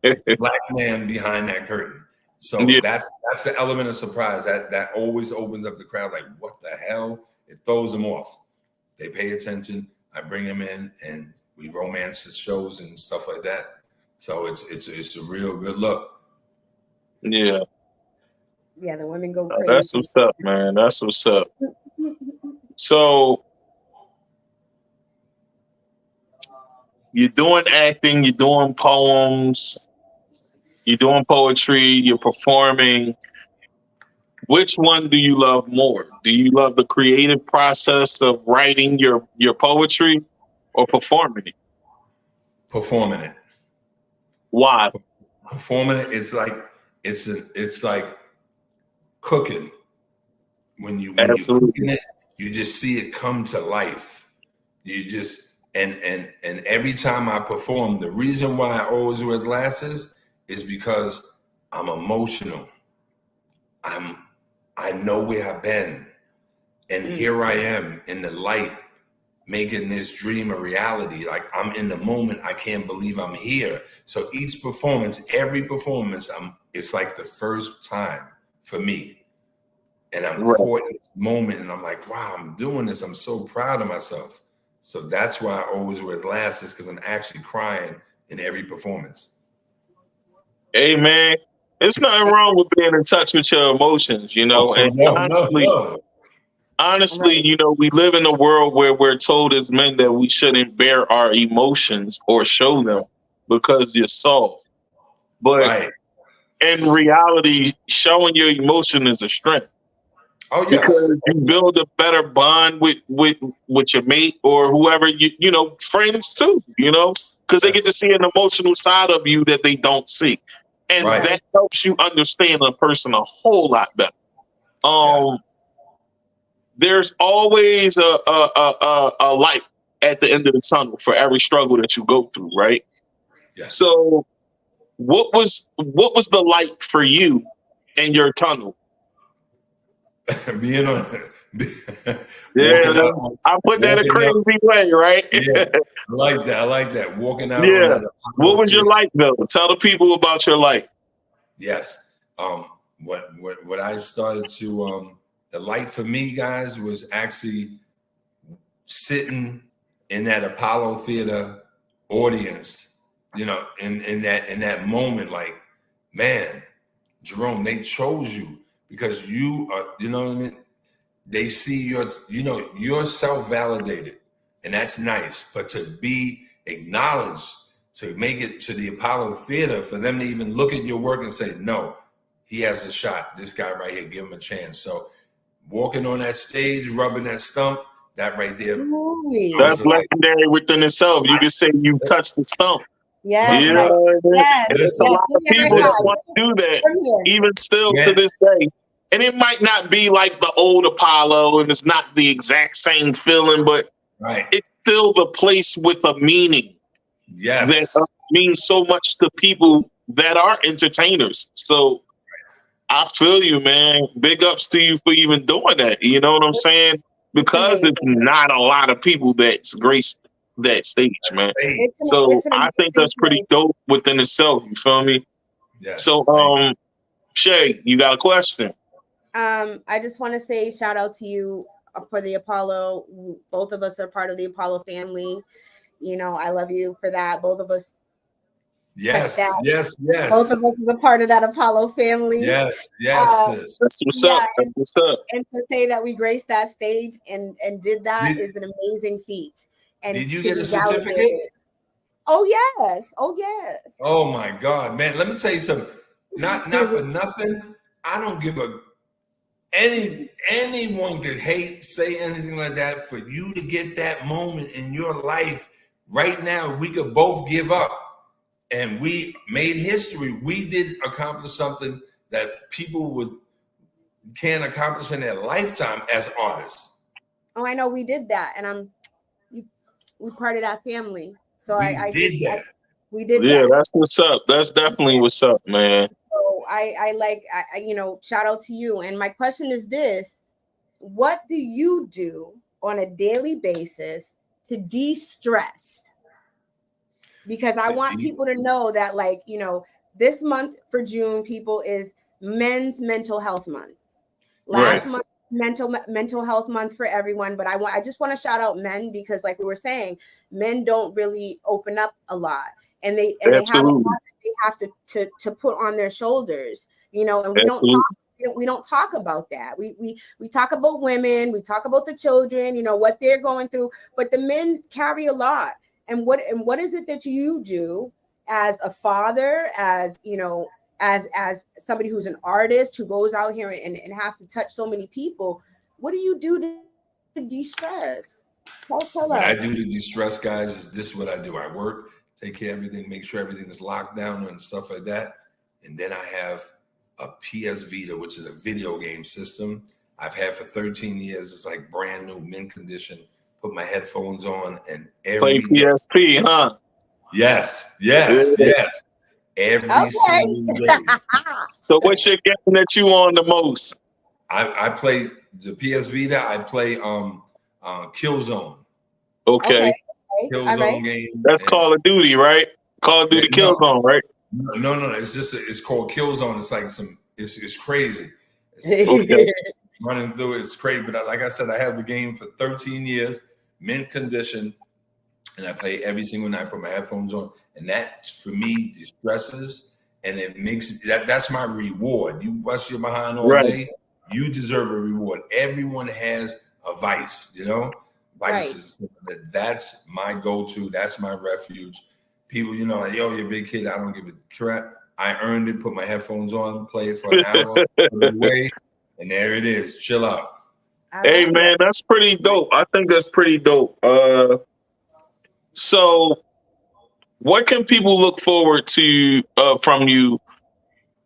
it's a black man behind that curtain. So that's the element of surprise that always opens up the crowd. Like, what the hell? It throws them off. They pay attention. I bring them in, and we romance the shows and stuff like that. So it's a real good look. Yeah. Yeah, the women go crazy. That's what's up, man. That's what's up. So you're doing acting, you're doing poems, you're doing poetry, you're performing. Which one do you love more? Do you love the creative process of writing your poetry or performing it? Performing it. Why? Performing it, it's like cooking. When you're cooking it, you just see it come to life. You just and every time I perform, the reason why I always wear glasses is because I'm emotional. I know where I've been, and here I am in the light, making this dream a reality. Like, I'm in the moment. I can't believe I'm here. So each performance, every performance, it's like the first time for me. And I'm caught in this moment, and I'm like, wow, I'm doing this. I'm so proud of myself. So that's why I always wear glasses, because I'm actually crying in every performance. Hey, man, there's nothing wrong with being in touch with your emotions, and honestly, we live in a world where we're told as men that we shouldn't bear our emotions or show them. because you're soft. But Right. in reality, showing your emotion is a strength. Oh yes. Because you build a better bond with your mate or whoever you know, friends too, you know, because they get to see an emotional side of you that they don't see. And Right. that helps you understand a person a whole lot better. Yes. There's always a light at the end of the tunnel for every struggle that you go through, right? Yes. So what was the light for you in your tunnel? Being on, Yeah, walking out, I put that a walking out. crazy way, right? Yeah, I like that. I like that. Walking out on Yeah. that. What was your light though? Tell the people about your light. Yes. What I started to the light for me, guys, was actually sitting in that Apollo Theater audience, you know, in that moment, like, man, Jerome, they chose you because you are, you know what I mean? They see your, you know, you're self-validated, and that's nice. But to be acknowledged, to make it to the Apollo Theater, for them to even look at your work and say, no, he has a shot. This guy right here, give him a chance. So walking on that stage, rubbing that stump, that right there. That's legendary within itself. You can say you touched the stump. Yes, You know what I mean? There's a lot of people that want to do that, even still to this day. And it might not be like the old Apollo, and it's not the exact same feeling, but it's still the place with a meaning. Yes. That means so much to people that are entertainers. So I feel you, man. Big ups to you for even doing that. You know what I'm saying? Because it's not a lot of people that's graced that stage, man. So I think that's pretty dope within itself. You feel me? Yes. So, Shay, you got a question? I just want to say shout out to you for the Apollo. Both of us are part of the Apollo family. You know, I love you for that. Both of us. Yes. Yes. Yes. Both of us are a part of that Apollo family. Yes. Yes. That's what's up. That's what's up. And to say that we graced that stage and did that is an amazing feat. And did you get a certificate? Oh yes. Oh yes. Oh my God, man. Let me tell you something. Not for nothing. I don't give a anyone could hate, say anything like that. For you to get that moment in your life right now, we could both give up. And we made history. We did accomplish something that people can't accomplish in their lifetime as artists. Oh, I know we did that, and we part of that family. So we did that. We did that. Yeah, that's what's up. That's definitely what's up, man. So I you know, shout out to you. And my question is this: what do you do on a daily basis to de-stress? Because I want people to know that, like, you know, this month for June, people, is Men's Mental Health Month. Last month, mental health month for everyone. But I just want to shout out men because, like we were saying, men don't really open up a lot, and they have a lot that they have to put on their shoulders, you know. And we don't talk about that. We talk about women, we talk about the children, you know, what they're going through, but the men carry a lot. And what is it that you do as a father, as, you know, as somebody who's an artist who goes out here and has to touch so many people? What do you do to de-stress? Tell us. What I do to de-stress, guys, is this: what I do. I work, take care of everything, make sure everything is locked down and stuff like that. And then I have a PS Vita, which is a video game system I've had for 13 years. It's like brand new, mint condition. Put my headphones on and play PSP, huh? Yes. Every single day. So what's your game that you on the most? I play the PS Vita. I play Killzone. Okay. Killzone game. That's Call of Duty, right? Call of Duty Killzone, right? No. It's called Killzone. It's like it's crazy. Running through it, it's crazy. But like I said, I have the game for 13 years, mint condition, and I play every single night. Put my headphones on, and that for me distresses, and it makes that's my reward. You bust your behind all day, you deserve a reward. Everyone has a vice, you know. Vice is that's my go-to. That's my refuge. people, like, yo, you're a big kid. I don't give a crap. I earned it. Put my headphones on, play it for an hour, put it away, and there it is. Chill out. Hey man, that's pretty dope. I think that's pretty dope. So what can people look forward to from you?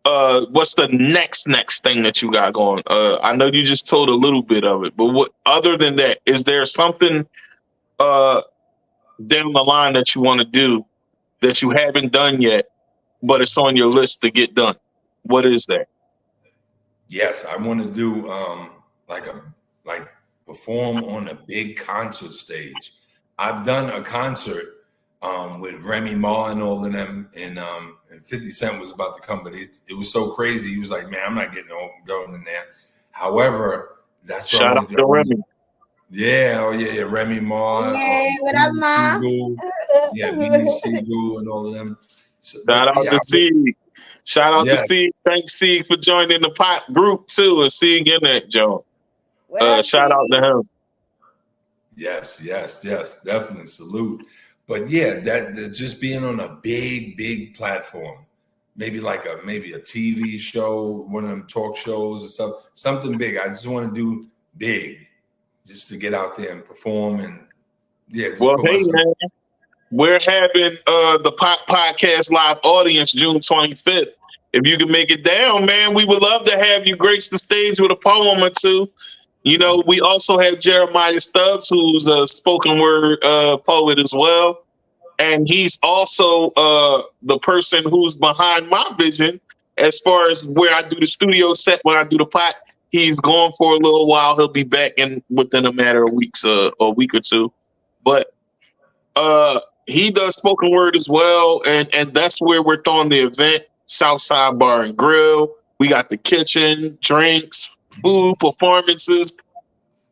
What's the next thing that you got going? I know you just told a little bit of it, but what other than that, is there something down the line that you want to do that you haven't done yet, but it's on your list to get done? What is that? Yes, I want to do like perform on a big concert stage. I've done a concert with Remy Ma and all of them, and 50 Cent was about to come, but it was so crazy. He was like, "Man, I'm not going in there." However, that's what Shout I out want to to do. Remy. Yeah, Remy Ma. Hey, what up, Ma? Yeah, Beanie Siegel and all of them. So, Shout out to Sieg. Shout out to Sieg. Thanks, Sieg, for joining the pot group too. And Sieg in that, Joe. Shout out to him. Yes, definitely salute. But yeah, that just being on a big platform, maybe a TV show, one of them talk shows or something big. I just want to do big, just to get out there and perform and well, hey man, we're having the Pop Podcast live audience June 25th. If you can make it down, man, we would love to have you grace the stage with a poem or two. We also have Jeremiah Stubbs, who's a spoken word poet as well. And he's also the person who's behind my vision as far as where I do the studio set when I do the pot. He's gone for a little while. He'll be back within a matter of weeks, a week or two. But he does spoken word as well. And that's where we're throwing the event, Southside Bar and Grill. We got the kitchen, drinks, food, performances.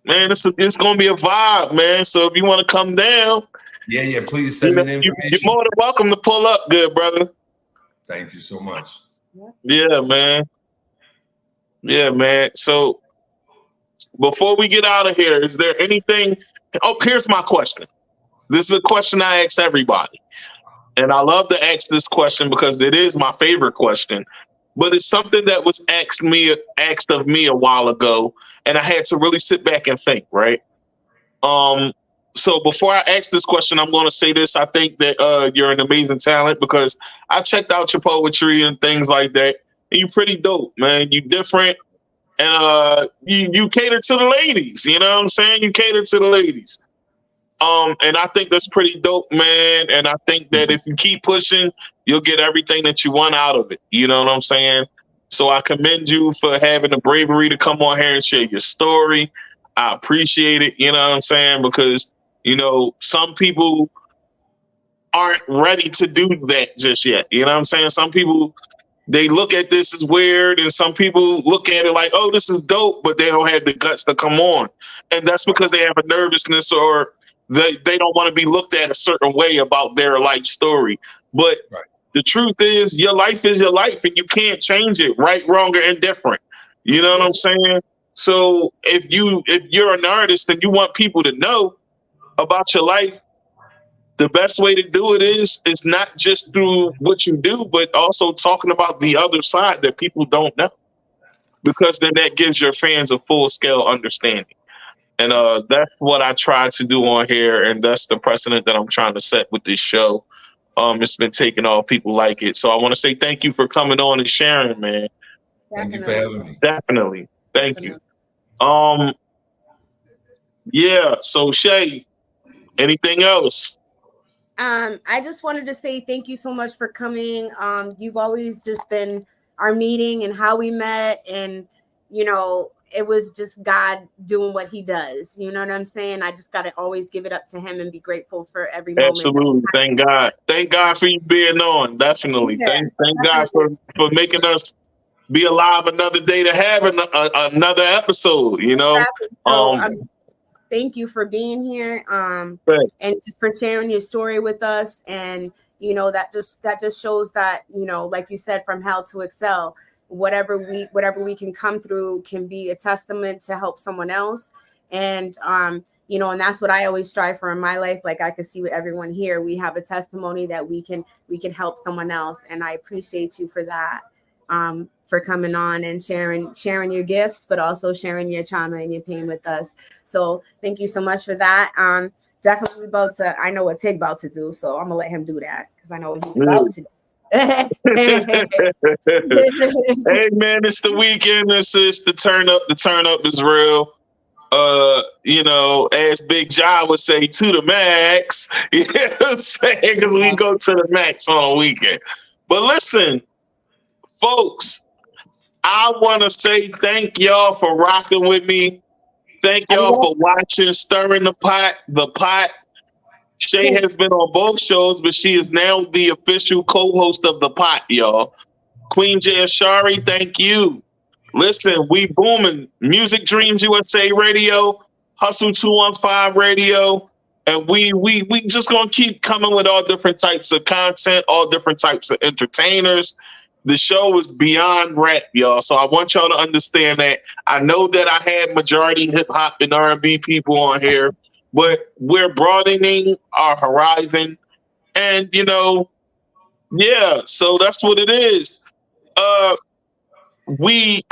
Man, it's going to be a vibe, man. So if you want to come down. Yeah, please send me the information. You're more than welcome to pull up, good brother. Thank you so much. Yeah, man. Yeah, man. So before we get out of here, is there anything? Oh, here's my question. This is a question I ask everybody. And I love to ask this question because it is my favorite question. But it's something that was asked of me a while ago. And I had to really sit back and think, right? So before I ask this question, I'm going to say this. I think that you're an amazing talent because I checked out your poetry and things like that. And you're pretty dope, man. You're different. And you cater to the ladies. You know what I'm saying? You cater to the ladies. And I think that's pretty dope, man. And I think that if you keep pushing, you'll get everything that you want out of it. You know what I'm saying? So I commend you for having the bravery to come on here and share your story. I appreciate it. You know what I'm saying? Because, some people aren't ready to do that just yet. You know what I'm saying? Some people, they look at this as weird, and some people look at it like, oh, this is dope, but they don't have the guts to come on. And that's because they have a nervousness or they don't want to be looked at a certain way about their life story. But the truth is your life, and you can't change it, right, wrong, or indifferent. You know what I'm saying? So if you're an artist and you want people to know about your life, the best way to do it is not just through what you do, but also talking about the other side that people don't know, because then that gives your fans a full scale understanding. And that's what I try to do on here. And that's the precedent that I'm trying to set with this show. It's been taking off. People like it. So I want to say thank you for coming on and sharing, man. Thank you for having me. Definitely. Thank you. Yeah. So Shay, anything else? I just wanted to say thank you so much for coming. You've always just been our meeting and how we met, and it was just God doing what he does. You know what I'm saying? I just got to always give it up to him and be grateful for every moment. Absolutely. Thank God. Thank God for you being on. Definitely. Yeah, thank God for making us be alive another day to have another episode, Thank you for being here. And just for sharing your story with us. And, that just shows that, like you said, from hell to excel, whatever we can come through can be a testament to help someone else. And, you know, and that's what I always strive for in my life. Like I could see with everyone here, we have a testimony that we can help someone else. And I appreciate you for that, for coming on and sharing your gifts, but also sharing your trauma and your pain with us. So thank you so much for that. Definitely about to, I know what Tig about to do, so I'm gonna let him do that because I know what he's about to do. Hey man, it's the weekend. It's the turn up. The turn up is real. You know, as Big John would say, to the max. You know what I'm saying? Because we go to the max on a weekend. But listen, folks, I want to say thank y'all for rocking with me. Thank y'all for watching Stirring the Pot. The Pot. Shay has been on both shows, but she is now the official co-host of The Pot, y'all. Queen J Ashari, thank you. Listen, we booming. Music Dreams USA Radio, Hustle 215 Radio, and we just gonna keep coming with all different types of content, all different types of entertainers. The show is beyond rap, y'all. So I want y'all to understand that. I know that I had majority hip hop and R&B people on here, but we're broadening our horizon, and you know, yeah. So that's what it is.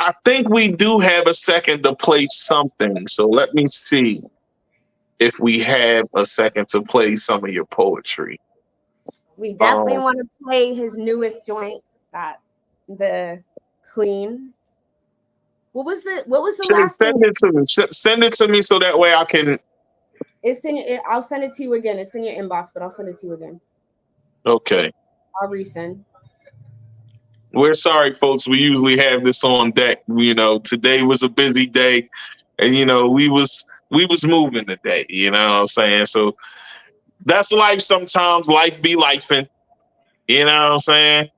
I think we do have a second to play something. So let me see if we have a second to play some of your poetry. We definitely want to play his newest joint, that the Queen. What was the last send thing? it to me. Send it to me so that way I can. It's in. I'll send it to you again. It's in your inbox, but I'll send it to you again. Okay. I'll resend. We're sorry, folks. We usually have this on deck. You know, today was a busy day, and you know we was moving today. You know what I'm saying? So that's life. Sometimes life be lifing. You know what I'm saying?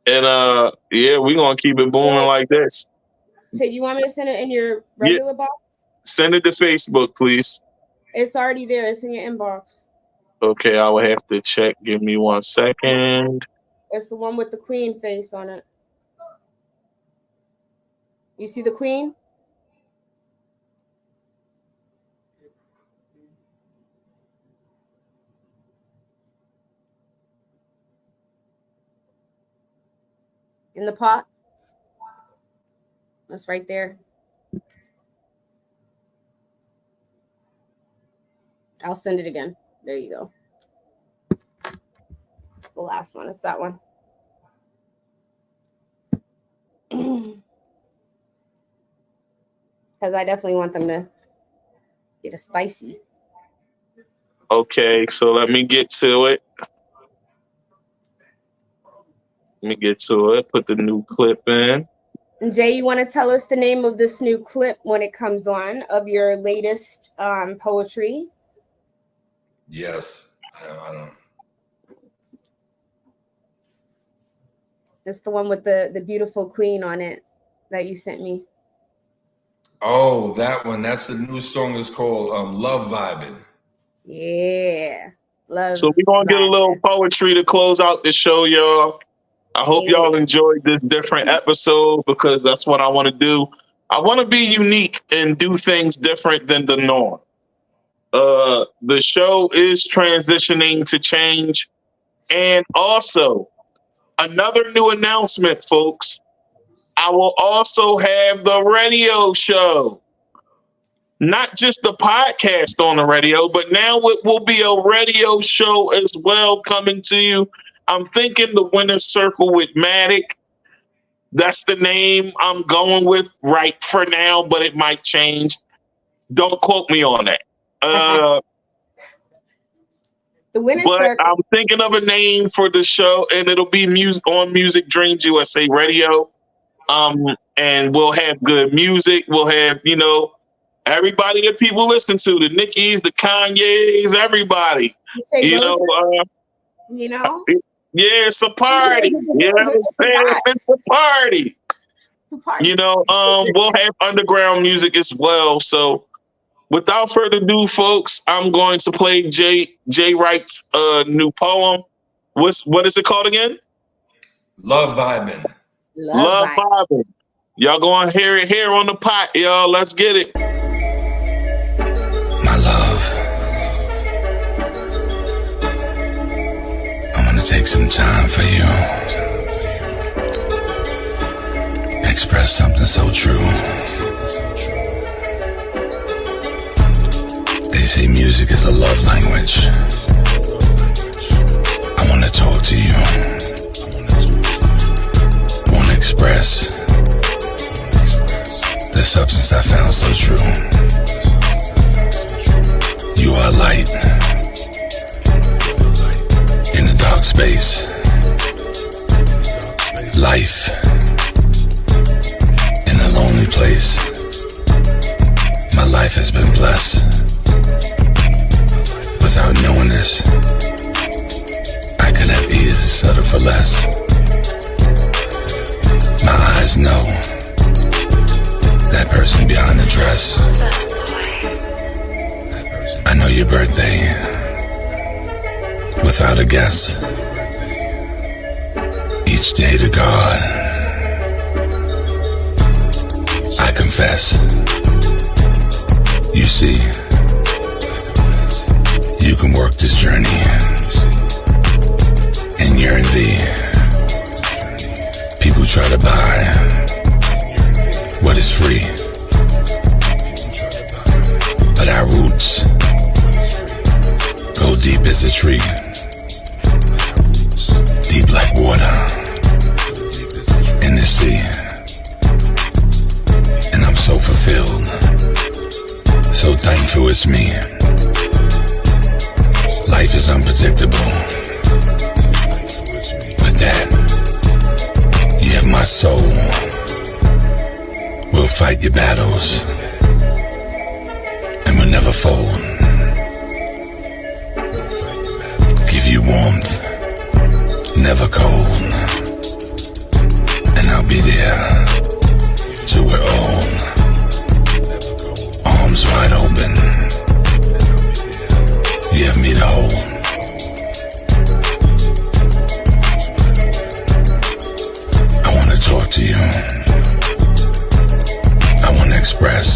And yeah, we're gonna keep it booming like this. So you want me to send it in your regular box? Send it to Facebook, please. It's already there. It's in your inbox. Okay, I will have to check. Give me 1 second. It's the one with the Queen face on it. You see the Queen? In the pot? That's right there. I'll send it again. There you go. The last one. It's that one. Because I definitely want them to get a spicy. Okay, so let me get to it. Put the new clip in. And Jay, you want to tell us the name of this new clip when it comes on of your latest poetry? Yes. I don't. It's the one with the beautiful Queen on it that you sent me. Oh, that one. That's the new song. It's called Love Vibin'. Yeah. Love. So we're gonna get a little poetry to close out the show, y'all. I hope y'all enjoyed this different episode because that's what I want to do. I want to be unique and do things different than the norm. The show is transitioning to change. And also, another new announcement, folks. I will also have the radio show. Not just the podcast on the radio, but now it will be a radio show as well coming to you. I'm thinking the Winner's Circle with Matic. That's the name I'm going with right for now, but it might change. Don't quote me on that. The Winner's but Circle. I'm thinking of a name for the show, and it'll be on Music Dreams USA Radio. And we'll have good music. We'll have, you know, everybody that people listen to, the Nickies, the Kanyes, everybody. You know, yeah, it's a party. You know what I'm saying? It's a party. You know, we'll have underground music as well. So without further ado, folks, I'm going to play J Wright's new poem. What is it called again? Love Vibin'. Love Vibin'. Y'all going to hear it here on the pot, y'all. Let's get it. Take some time for you. Express something so true. They say music is a love language. I want to talk to you. Want to express the substance I found so true. You are light in a dark space. Life in a lonely place. My life has been blessed. Without knowing this, I could have easily settled for less. My eyes know that person behind the dress. I know your birthday without a guess. Each day to God, I confess. You see, you can work this journey and yearn thee. People try to buy what is free, but our roots go deep as a tree, deep like water in the sea. And I'm so fulfilled, so thankful it's me. Life is unpredictable. With that, you have my soul. We'll fight your battles, and we'll never fold. Give you warmth, never cold. And I'll be there till we're old. Arms wide open. You have me to hold. I want to talk to you. I want to express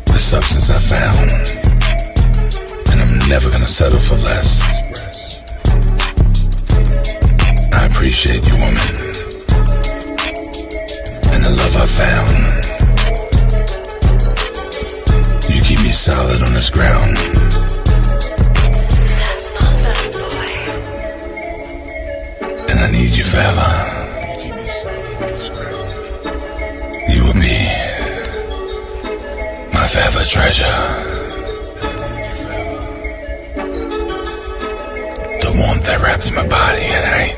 the substance I found. And I'm never gonna settle for less. I appreciate you, woman, and the love I found. You keep me solid on this ground. That's not that boy. And I need you forever. You will be my forever treasure. The warmth that wraps my body at night.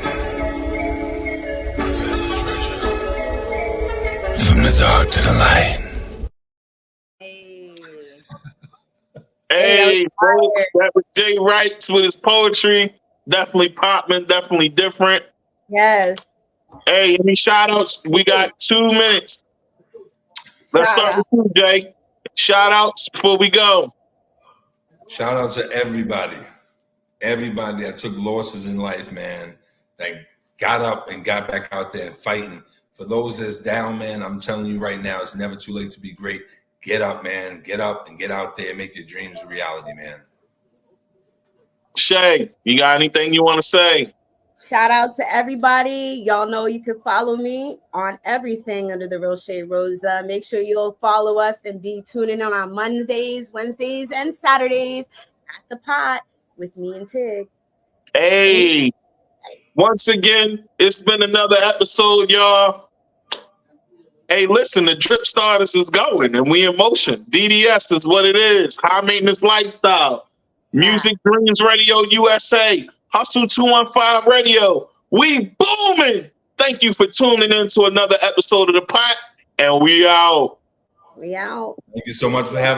From the dark to the light. Hey, folks, that was J Writezz with his poetry. Definitely popping, definitely different. Yes. Hey, any shout outs? We got 2 minutes. Let's start with you, Jay. Shout outs before we go. Shout out to everybody. Everybody that took losses in life, man, that got up and got back out there and fighting. For those that's down, man, I'm telling you right now, it's never too late to be great. Get up, man. Get up and get out there and make your dreams a reality, man. Shay, you got anything you want to say? Shout out to everybody. Y'all know you can follow me on everything under the Real Shade Rosa. Make sure you'll follow us and be tuning in on Mondays, Wednesdays, and Saturdays at the pot with me and Tig. Hey, once again, it's been another episode, y'all. Hey, listen, the Drip Starters is going and we in motion. DDS is what it is. High maintenance lifestyle. Music Dreams Radio USA. Hustle 215 Radio. We booming. Thank you for tuning in to another episode of The Pot. And we out. We out. Thank you so much for having